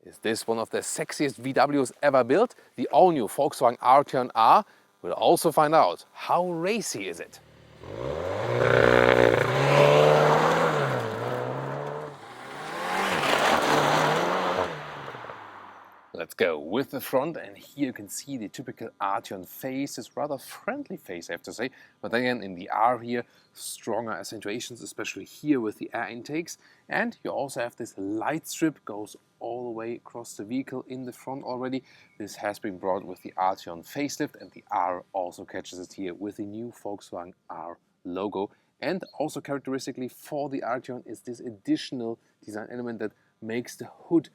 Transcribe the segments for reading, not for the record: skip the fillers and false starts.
Is this one of the sexiest VWs ever built? The all-new Volkswagen Arteon R? We'll also find out. How racy is it? Let's go with the front, and here you can see the typical Arteon face, this rather friendly face I have to say, but then again in the R here, stronger accentuations, especially here with the air intakes, and you also have this light strip, goes all the way across the vehicle in the front already. This has been brought with the Arteon facelift, and the R also catches it here with the new Volkswagen R logo. And also characteristically for the Arteon is this additional design element that makes the hood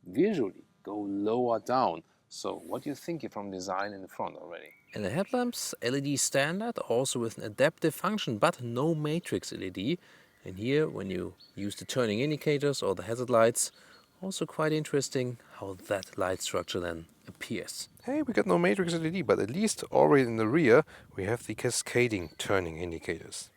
visually go lower down. So what do you think from design in the front already? And the headlamps, LED standard, also with an adaptive function, but no matrix LED. And here, when you use the turning indicators or the hazard lights, also quite interesting how that light structure then appears. Hey, we got no matrix LED, but at least already in the rear we have the cascading turning indicators.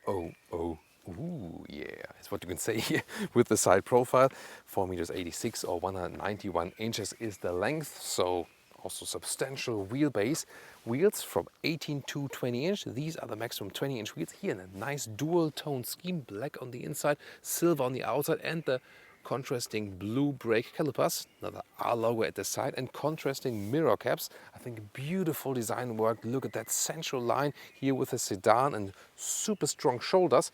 Ooh, yeah, that's what you can say here with the side profile. 4 meters 86 or 191 inches is the length, so also substantial wheelbase. Wheels from 18 to 20 inch. These are the maximum 20 inch wheels here in a nice dual tone scheme, black on the inside, silver on the outside, and the contrasting blue brake calipers, another R logo at the side, and contrasting mirror caps. I think beautiful design work. Look at that central line here with a sedan and super strong shoulders.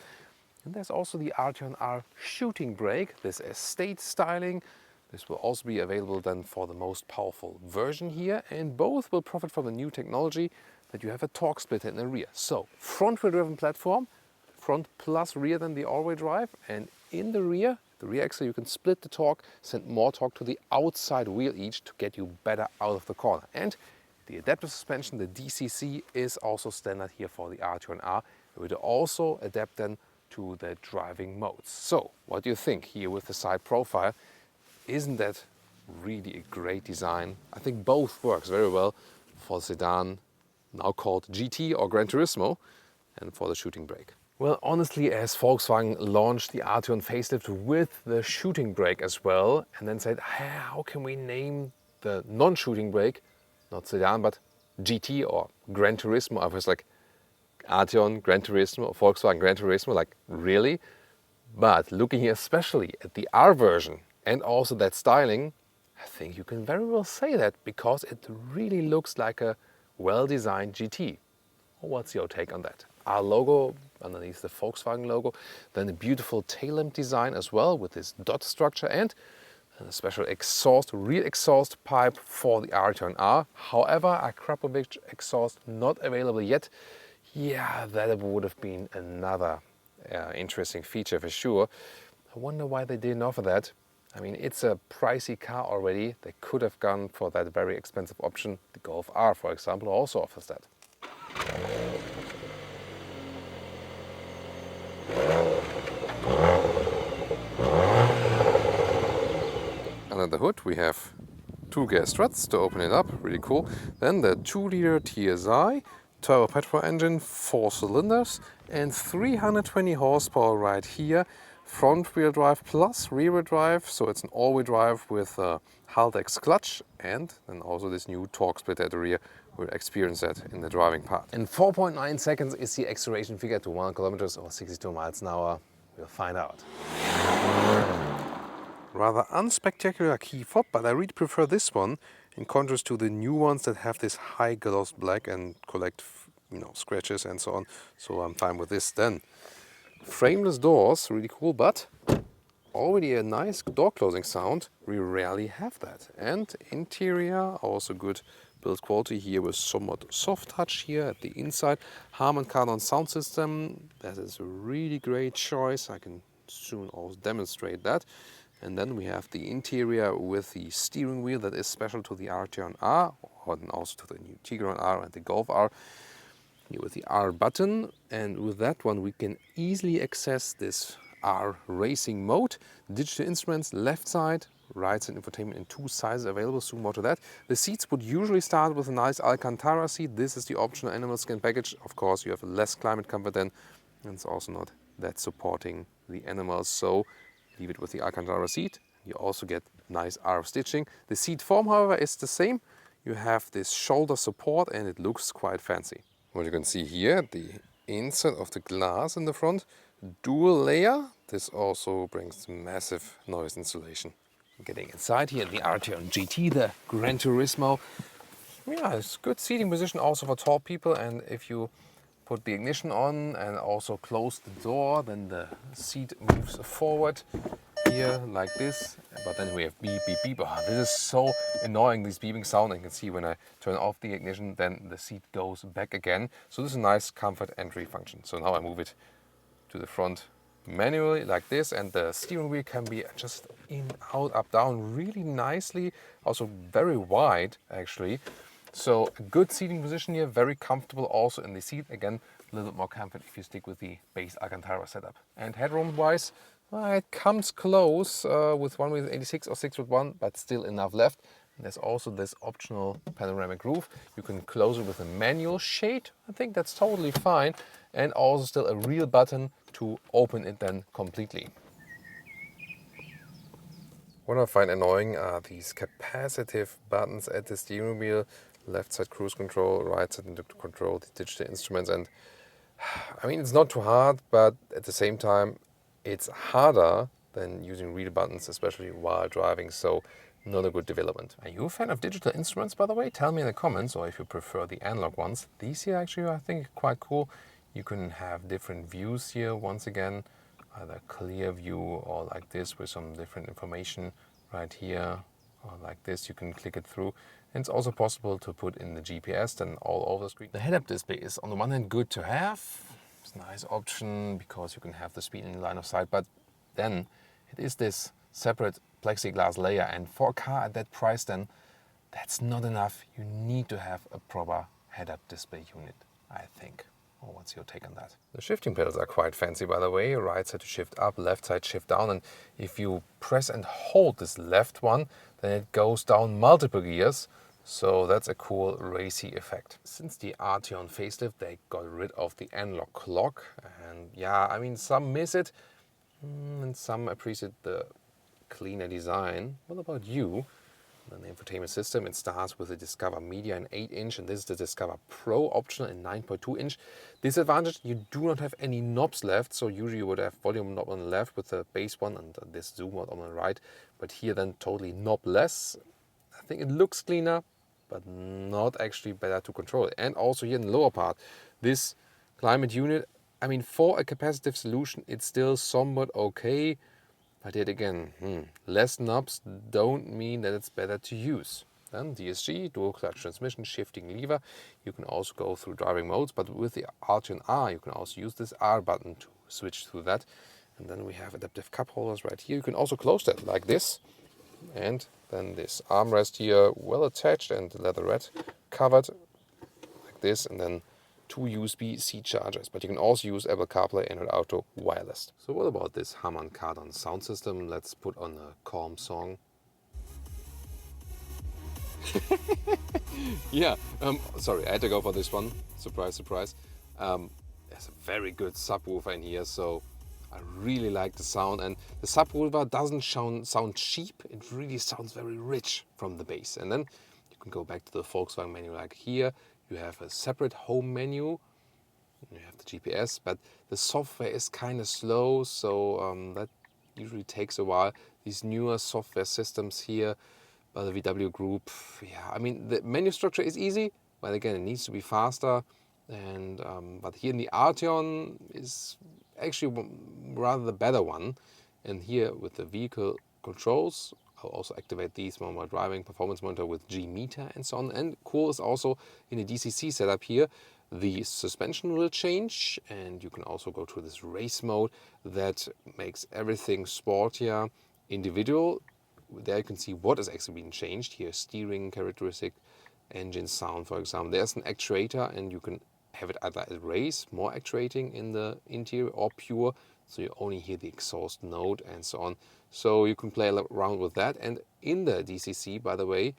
And there's also the Arteon R Shooting Brake, this estate styling. This will also be available then for the most powerful version here, and both will profit from the new technology that you have a torque splitter in the rear. So front-wheel driven platform, front plus rear than the all-wheel drive, and in the rear axle you can split the torque, send more torque to the outside wheel each to get you better out of the corner. And the adaptive suspension, the DCC, is also standard here for the Arteon R. It will also adapt then to the driving modes. So what do you think here with the side profile? Isn't that really a great design? I think both works very well for the sedan, now called GT or Gran Turismo, and for the shooting brake. Well, honestly, as Volkswagen launched the Arteon facelift with the shooting brake as well, and then said, how can we name the non-shooting brake, not sedan, but GT or Gran Turismo? I was like, Arteon Gran Turismo or Volkswagen Gran Turismo, like really? But looking here especially at the R version and also that styling, I think you can very well say that, because it really looks like a well-designed GT. What's your take on that? R logo underneath the Volkswagen logo, then a beautiful tail lamp design as well with this dot structure, and a special exhaust, rear exhaust pipe for the Arteon R. However, a Krapovic exhaust not available yet. Yeah, that would have been another interesting feature for sure. I wonder why they didn't offer that. I mean, it's a pricey car already. They could have gone for that very expensive option. The Golf R, for example, also offers that. Under the hood we have two gas struts to open it up, really cool. Then the 2-liter TSI, turbo petrol engine, 4 cylinders, and 320 horsepower right here. Front wheel drive plus rear wheel drive, so it's an all-wheel drive with a Haldex clutch, and then also this new torque splitter at the rear. We'll experience that in the driving part. In 4.9 seconds is the acceleration figure to 1 kilometers or 62 miles an hour. We'll find out. Rather unspectacular key fob, but I really prefer this one in contrast to the new ones that have this high gloss black and collect, scratches and so on. So I'm fine with this then. Frameless doors, really cool, but already a nice door closing sound. We rarely have that. And interior, also good build quality here with somewhat soft touch here at the inside. Harman Kardon sound system, that is a really great choice. I can soon also demonstrate that. And then we have the interior with the steering wheel that is special to the Arteon R, or then also to the new Tiguan R and the Golf R. Here with the R button, and with that one we can easily access this R racing mode. Digital instruments left side, right side infotainment in 2 sizes available, soon more to that. The seats would usually start with a nice Alcantara seat. This is the optional animal skin package. Of course you have less climate comfort then, and it's also not that supporting the animals, so leave it with the Alcantara seat. You also get nice RF stitching. The seat form, however, is the same. You have this shoulder support and it looks quite fancy. What you can see here, the inside of the glass in the front, dual layer. This also brings massive noise insulation. Getting inside here in the Arteon GT, the Gran Turismo. Yeah, it's good seating position also for tall people, and if you put the ignition on and also close the door, then the seat moves forward here like this. But then we have beep, beep, beep. Oh, this is so annoying, this beeping sound. And you can see when I turn off the ignition, then the seat goes back again. So this is a nice comfort entry function. So now I move it to the front manually like this, and the steering wheel can be just in, out, up, down really nicely. Also very wide actually. So a good seating position here, very comfortable also in the seat. Again, a little bit more comfort if you stick with the base Alcantara setup. And headroom wise, well, it comes close with 1.86 or 6.1, but still enough left. And there's also this optional panoramic roof. You can close it with a manual shade. I think that's totally fine. And also still a real button to open it then completely. What I find annoying are these capacitive buttons at the steering wheel. Left side cruise control, right side to control the digital instruments. And I mean, it's not too hard, but at the same time, it's harder than using real buttons, especially while driving. So not a good development. Are you a fan of digital instruments, by the way? Tell me in the comments, or if you prefer the analog ones. These here actually, I think, quite cool. You can have different views here, once again, either clear view or like this with some different information right here, or like this. You can click it through. And it's also possible to put in the GPS then all over the screen. The head-up display is on the one hand good to have. It's a nice option because you can have the speed in the line of sight, but then it is this separate plexiglass layer, and for a car at that price then that's not enough. You need to have a proper head-up display unit, I think. Or what's your take on that? The shifting pedals are quite fancy, by the way. Right side to shift up, left side shift down, and if you press and hold this left one, then it goes down multiple gears. So that's a cool racy effect. Since the Arteon facelift, they got rid of the analog clock. And yeah, I mean, some miss it and some appreciate the cleaner design. What about you? The infotainment system, it starts with the Discover Media in 8-inch, and this is the Discover Pro optional in 9.2-inch. Disadvantage, you do not have any knobs left, so usually you would have volume knob on the left with the base one and this zoom mode on the right, but here then totally knob-less. I think it looks cleaner, but not actually better to control it. And also here in the lower part, this climate unit, I mean, for a capacitive solution, it's still somewhat okay. But yet again, less knobs don't mean that it's better to use. Then DSG, dual clutch transmission, shifting lever. You can also go through driving modes, but with the Arteon R, you can also use this R button to switch through that. And then we have adaptive cup holders right here. You can also close that like this. And then this armrest here, well attached and leatherette covered like this. And then 2 USB-C chargers, but you can also use Apple CarPlay, Android Auto, wireless. So what about this Harman Kardon sound system? Let's put on a calm song. Yeah, sorry, I had to go for this one. Surprise, surprise. There's a very good subwoofer in here, so I really like the sound. And the subwoofer doesn't sound cheap. It really sounds very rich from the bass. And then you can go back to the Volkswagen menu like here. You have a separate home menu, you have the GPS, but the software is kind of slow, so that usually takes a while. These newer software systems here by the VW Group, yeah, I mean, the menu structure is easy, but again, it needs to be faster. And but here in the Arteon is actually rather the better one. And here with the vehicle controls, I'll also activate these while driving, performance monitor with G meter and so on. And cool is also in the DCC setup here, the suspension will change, and you can also go to this race mode that makes everything sportier, individual. There you can see what is actually being changed here: steering characteristic, engine sound, for example. There's an actuator, and you can have it either at race, more actuating in the interior, or pure, so you only hear the exhaust note and so on. So you can play around with that. And in the DCC, by the way,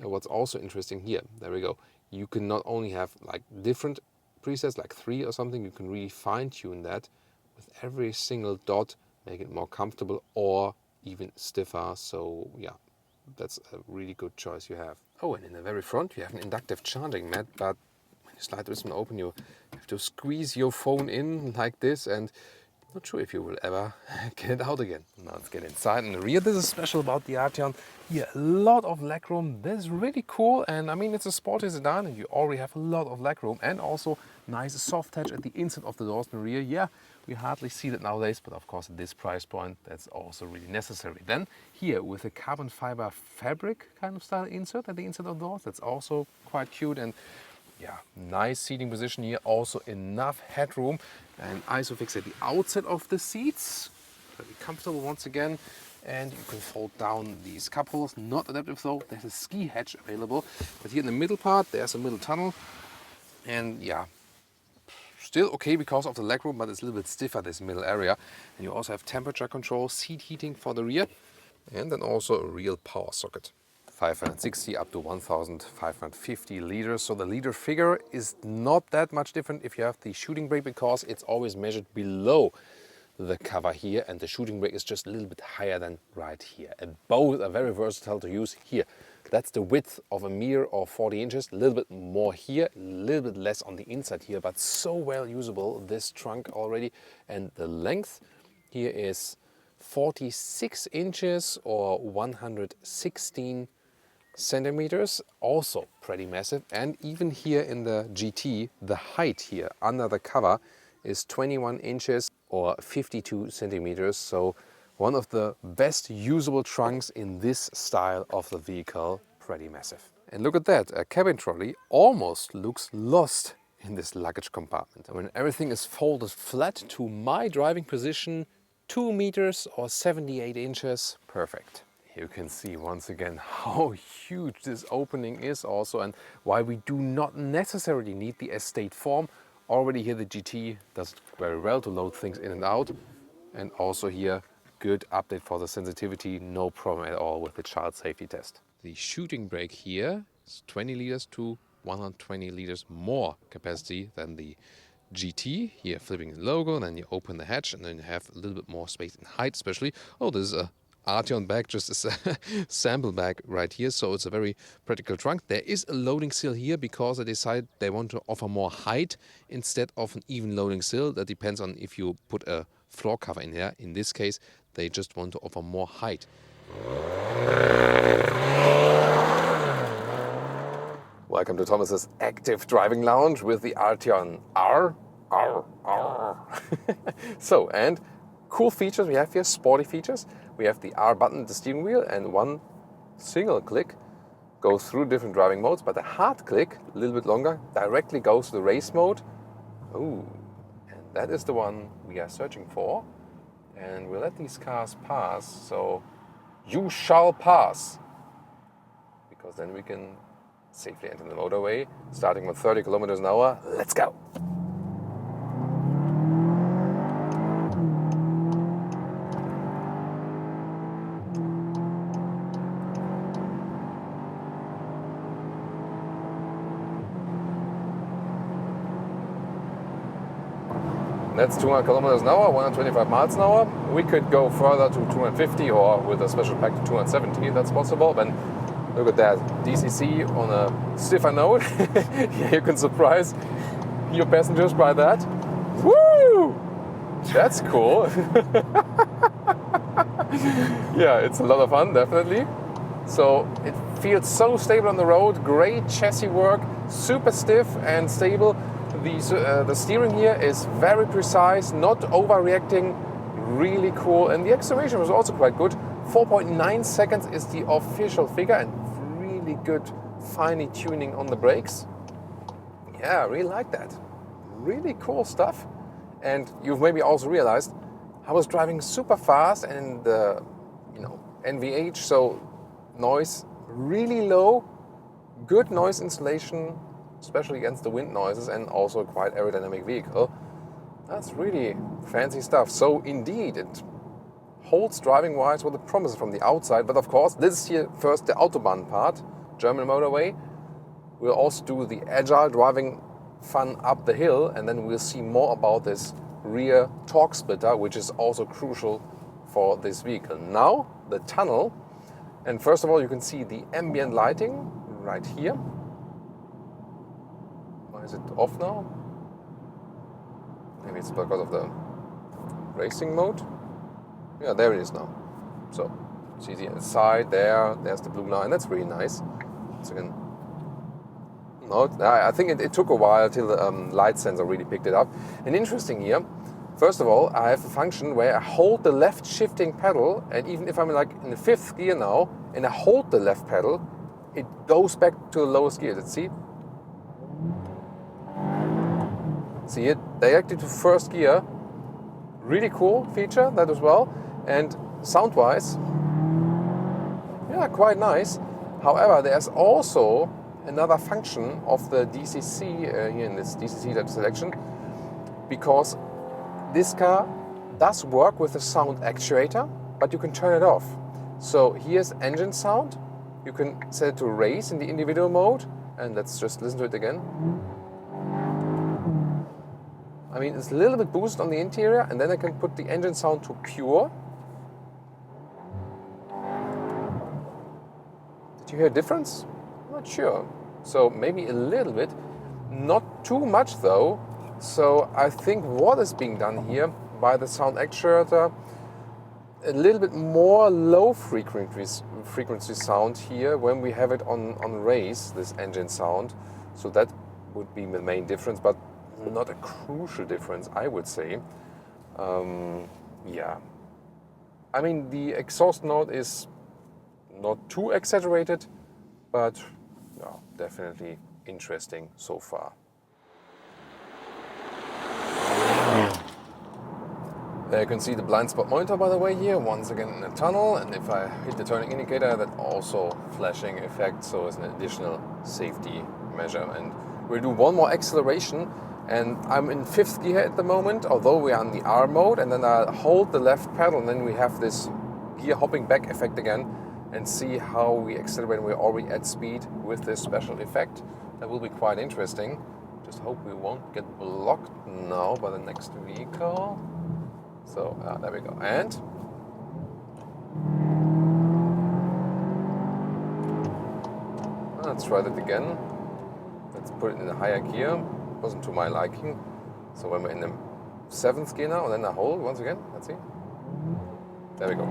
what's also interesting here, there we go, you can not only have like different presets, like 3 or something, you can really fine tune that with every single dot, make it more comfortable or even stiffer. So yeah, that's a really good choice you have. Oh, and in the very front you have an inductive charging mat, but when you slide this one open, you have to squeeze your phone in like this, and not sure if you will ever get it out again. Now let's get inside. In the rear, this is special about the Arteon. Here, a lot of legroom. This is really cool, and I mean, it's a sporty sedan, and you already have a lot of legroom, and also nice soft touch at the inside of the doors in the rear. Yeah, we hardly see that nowadays, but of course at this price point, that's also really necessary. Then here, with a carbon fiber fabric kind of style insert at the inside of the doors, that's also quite cute. And yeah, nice seating position here, also enough headroom, and ISOFIX at the outside of the seats, very comfortable once again. And you can fold down these cup holders, not adaptive though, there's a ski hatch available, but here in the middle part there's a middle tunnel, and yeah, still okay because of the legroom, but it's a little bit stiffer, this middle area. And you also have temperature control, seat heating for the rear, and then also a real power socket. 560 up to 1,550 liters. So the liter figure is not that much different if you have the shooting brake, because it's always measured below the cover here, and the shooting brake is just a little bit higher than right here. And both are very versatile to use here. That's the width of a mirror of 40 inches, a little bit more here, a little bit less on the inside here, but so well usable, this trunk already. And the length here is 46 inches or 116 centimeters, also pretty massive. And even here in the GT, the height here under the cover is 21 inches or 52 centimeters. So one of the best usable trunks in this style of the vehicle, pretty massive. And look at that, a cabin trolley almost looks lost in this luggage compartment. And when everything is folded flat to my driving position, 2 meters or 78 inches, perfect. You can see once again how huge this opening is also, and why we do not necessarily need the estate form. Already here the GT does very well to load things in and out, and also here good update for the sensitivity, no problem at all with the child safety test. The shooting brake here is 20 liters to 120 liters more capacity than the GT. Here flipping the logo, and then you open the hatch, and then you have a little bit more space and height especially. Oh, this is a Arteon bag, just a sample bag right here, so it's a very practical trunk. There is a loading sill here because they decided they want to offer more height instead of an even loading sill. That depends on if you put a floor cover in there. In this case, they just want to offer more height. Welcome to Thomas's active driving lounge with the Arteon R. So, and cool features we have here, sporty features. We have the R button at the steering wheel, and one single click goes through different driving modes, but the hard click, a little bit longer, directly goes to the race mode. Ooh, and that is the one we are searching for. And we'll let these cars pass, so you shall pass. Because then we can safely enter the motorway, starting with 30 kilometers an hour. Let's go! That's 200 kilometers an hour, 125 miles an hour. We could go further to 250, or with a special pack to 270, that's possible. But look at that, DCC on a stiffer note. Yeah, you can surprise your passengers by that. Woo! That's cool. Yeah, it's a lot of fun, definitely. So it feels so stable on the road, great chassis work, super stiff and stable. The steering here is very precise, not overreacting, really cool. And the acceleration was also quite good. 4.9 seconds is the official figure, and really good fine tuning on the brakes. Yeah, I really like that. Really cool stuff. And you've maybe also realized I was driving super fast, and NVH, so noise really low, good noise insulation, especially against the wind noises, and also quite aerodynamic vehicle. That's really fancy stuff. So indeed, it holds driving wise what it promises from the outside. But of course, this is here first the Autobahn part, German motorway. We'll also do the agile driving fun up the hill, and then we'll see more about this rear torque splitter, which is also crucial for this vehicle. Now, the tunnel And first of all, you can see the ambient lighting right here. Why is it off now? Maybe it's because of the racing mode. Yeah, there it is now. So, see the side there, there's the blue line, that's really nice. Once again, no, I think it took a while till the light sensor really picked it up. And interesting here, first of all, I have a function where I hold the left shifting pedal, and even if I'm like in the 5th gear now, and I hold the left pedal, it goes back to the lowest gear. Let's see. See it directly to 1st gear. Really cool feature, that as well. And sound-wise, yeah, quite nice. However, there's also another function of the DCC here in this DCC selection, because this car does work with a sound actuator, but you can turn it off. So here's engine sound. You can set it to race in the individual mode, and let's just listen to it again. I mean, it's a little bit boosted on the interior, and then I can put the engine sound to pure. Did you hear a difference? I'm not sure. So maybe a little bit, not too much though. So I think what is being done here by the sound actuator, a little bit more low frequency sound here when we have it on race, this engine sound. So that would be the main difference, but not a crucial difference, I would say. Yeah. I mean, the exhaust note is not too exaggerated, but yeah, definitely interesting so far. There you can see the blind spot monitor, by the way, here, once again in the tunnel, and if I hit the turning indicator, that also flashing effect, so it's an additional safety measure. And we'll do one more acceleration, and I'm in 5th gear at the moment, although we are in the R mode, and then I hold the left pedal, and then we have this gear hopping back effect again, and see how we accelerate when we're already at speed with this special effect. That will be quite interesting. Just hope we won't get blocked now by the next vehicle. So, there we go. And let's try that again. Let's put it in a higher gear. Wasn't to my liking. So when we're in the 7th gear now, and then I hold once again. Let's see. There we go.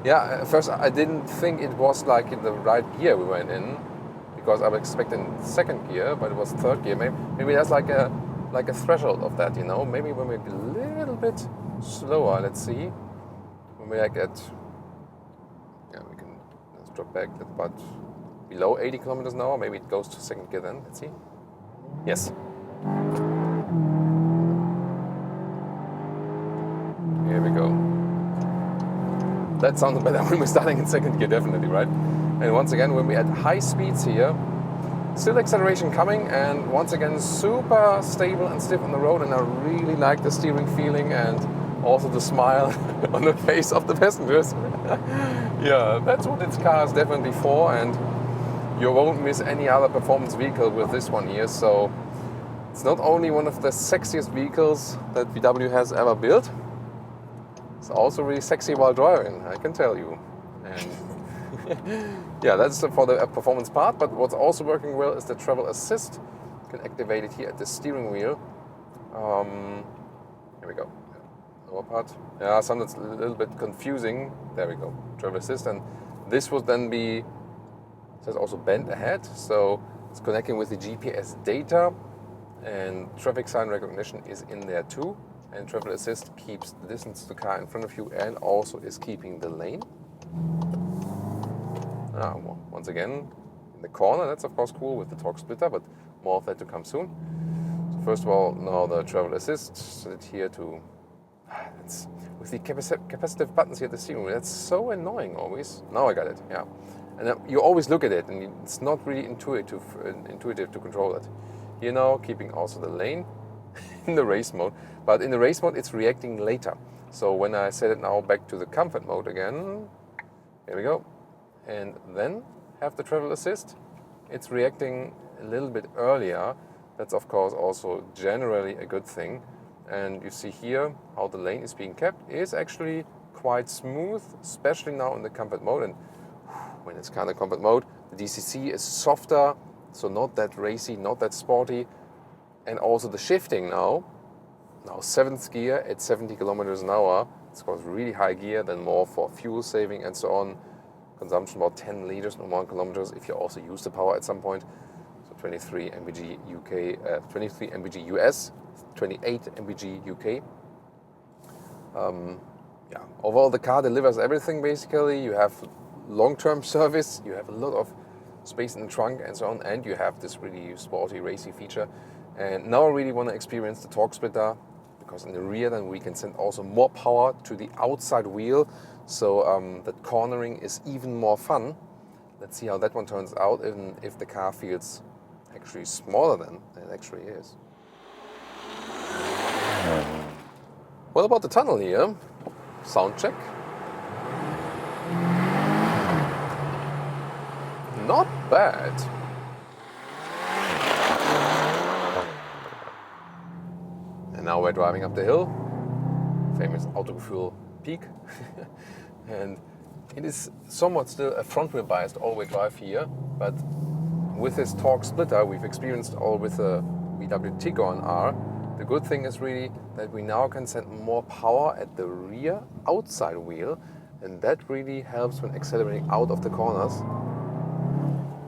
Yeah, at first I didn't think it was like in the right gear we went in, because I was expecting 2nd gear, but it was 3rd gear. Maybe there's like a threshold of that, you know. Maybe when we're a little bit slower, let's see. When we're like at, yeah, let's drop back about below 80 kilometers an hour. Maybe it goes to 2nd gear then. Let's see. Yes. Here we go. That sounds better when we're starting in 2nd gear, definitely, right? And once again, when we're at high speeds here, still acceleration coming, and once again, super stable and stiff on the road, and I really like the steering feeling and also the smile on the face of the passengers. Yeah, that's what this car is definitely for, and you won't miss any other performance vehicle with this one here. So it's not only one of the sexiest vehicles that VW has ever built, it's also really sexy while driving, I can tell you. And yeah, that's for the performance part, but what's also working well is the travel assist. You can activate it here at the steering wheel. Here we go. Lower part. Yeah, sometimes a little bit confusing. There we go. Travel assist, and this would then be, it says also bend ahead, so it's connecting with the GPS data, and traffic sign recognition is in there too. And travel assist keeps the distance to the car in front of you and also is keeping the lane. Once again, in the corner, that's of course cool with the torque splitter, but more of that to come soon. So first of all, now the travel assist, set it here to, with the capacitive buttons here at the steering wheel, that's so annoying always. Now I got it, yeah. And you always look at it, and it's not really intuitive to control it. Here now, keeping also the lane in the race mode, but in the race mode it's reacting later. So when I set it now back to the comfort mode again, here we go, and then have the travel assist, it's reacting a little bit earlier. That's of course also generally a good thing, And you see here how the lane is being kept is actually quite smooth, especially now in the comfort mode. And when it's kind of comfort mode, the DCC is softer, so not that racy, not that sporty. And also the shifting now 7th gear at 70 kilometers an hour. It's got really high gear, then more for fuel saving and so on. Consumption about 10 liters per 1 kilometers if you also use the power at some point. So 23 mpg UK, 23 mpg US, 28 mpg UK. Yeah, overall the car delivers everything basically. You have long-term service, you have a lot of space in the trunk and so on, and you have this really sporty, racy feature. And now I really want to experience the torque splitter, because in the rear then we can send also more power to the outside wheel, so that cornering is even more fun. Let's see how that one turns out, even if the car feels actually smaller than it actually is. What about the tunnel here? Sound check. Not bad. And now we're driving up the hill, famous Autogefühl peak. And it is somewhat still a front-wheel biased all-wheel drive here, but with this torque splitter we've experienced all with the VW Tiguan R. The good thing is really that we now can send more power at the rear outside wheel, and that really helps when accelerating out of the corners.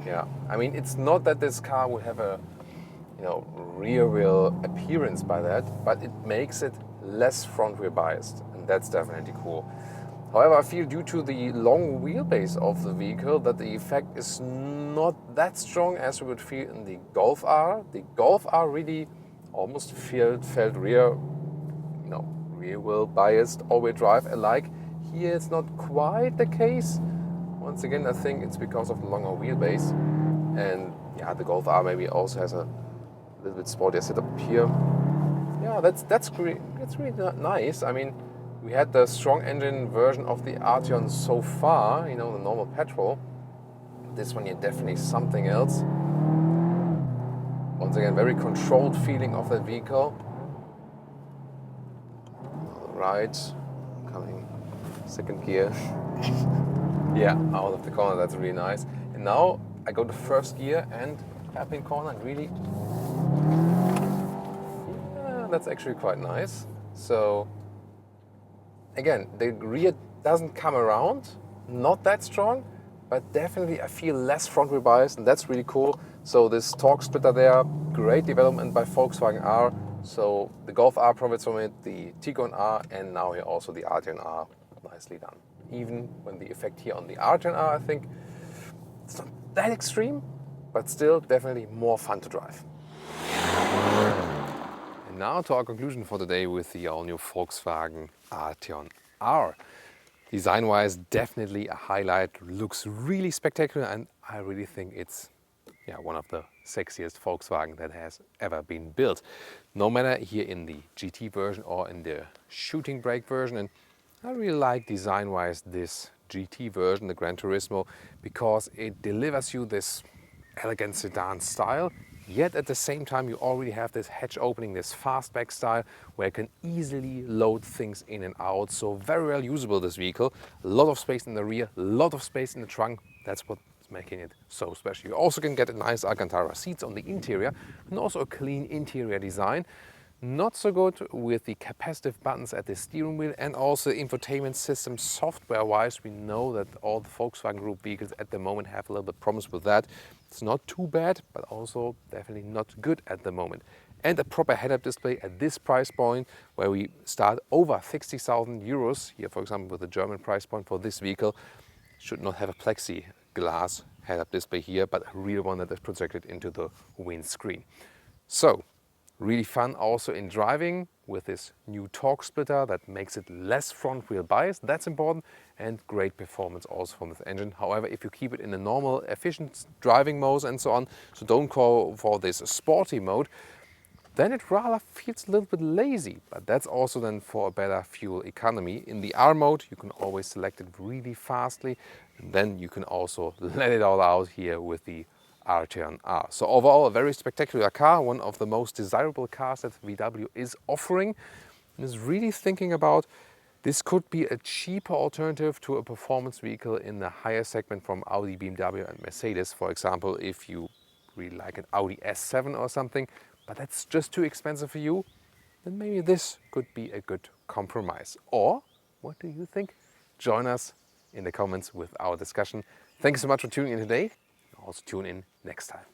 Yeah, I mean, it's not that this car would have a rear wheel appearance by that, but it makes it less front wheel biased, and that's definitely cool. However, I feel due to the long wheelbase of the vehicle that the effect is not that strong as we would feel in the Golf R. The Golf R really almost felt rear wheel biased, all-wheel drive alike. Here it's not quite the case. Once again, I think it's because of the longer wheelbase, and yeah, the Golf R maybe also has a little bit sportier setup here. Yeah, that's great. That's really nice. I mean, we had the strong engine version of the Arteon so far, the normal petrol. This one here definitely something else. Once again, very controlled feeling of that vehicle. Right, coming second gear. Yeah, out of the corner, that's really nice. And now I go to first gear and hairpin corner, and really, yeah, that's actually quite nice. So again, the rear doesn't come around, not that strong, but definitely I feel less front wheel bias, and that's really cool. So this torque splitter there, great development by Volkswagen R. So the Golf R profits from it, the Tiguan R, and now here also the Arteon R. Nicely done. Even when the effect here on the Arteon R, I think it's not that extreme, but still definitely more fun to drive. And now to our conclusion for today with the all-new Volkswagen Arteon R. Design-wise, definitely a highlight. Looks really spectacular, and I really think it's one of the sexiest Volkswagen that has ever been built. No matter here in the GT version or in the Shooting Brake version. And I really like design-wise this GT version, the Gran Turismo, because it delivers you this elegant sedan style, yet at the same time you already have this hatch opening, this fastback style, where you can easily load things in and out. So very well usable, this vehicle. A lot of space in the rear, a lot of space in the trunk. That's what's making it so special. You also can get a nice Alcantara seats on the interior, and also a clean interior design. Not so good with the capacitive buttons at the steering wheel, and also infotainment system software-wise. We know that all the Volkswagen Group vehicles at the moment have a little bit problems with that. It's not too bad, but also definitely not good at the moment. And a proper head-up display at this price point, where we start over 60,000 euros. Here, for example, with the German price point for this vehicle, should not have a plexiglass head-up display here, but a real one that is projected into the windscreen. So, really fun also in driving with this new torque splitter that makes it less front wheel bias. That's important, and great performance also from this engine. However, if you keep it in a normal efficient driving mode and so on, so don't call for this sporty mode, then it rather feels a little bit lazy. But that's also then for a better fuel economy. In the R mode, you can always select it really fastly, and then you can also let it all out here with the Arteon R. So overall, a very spectacular car, one of the most desirable cars that VW is offering, and is really thinking about this could be a cheaper alternative to a performance vehicle in the higher segment from Audi, BMW and Mercedes. For example, if you really like an Audi S7 or something, but that's just too expensive for you, then maybe this could be a good compromise. Or what do you think? Join us in the comments with our discussion. Thanks so much for tuning in today. Also tune in next time.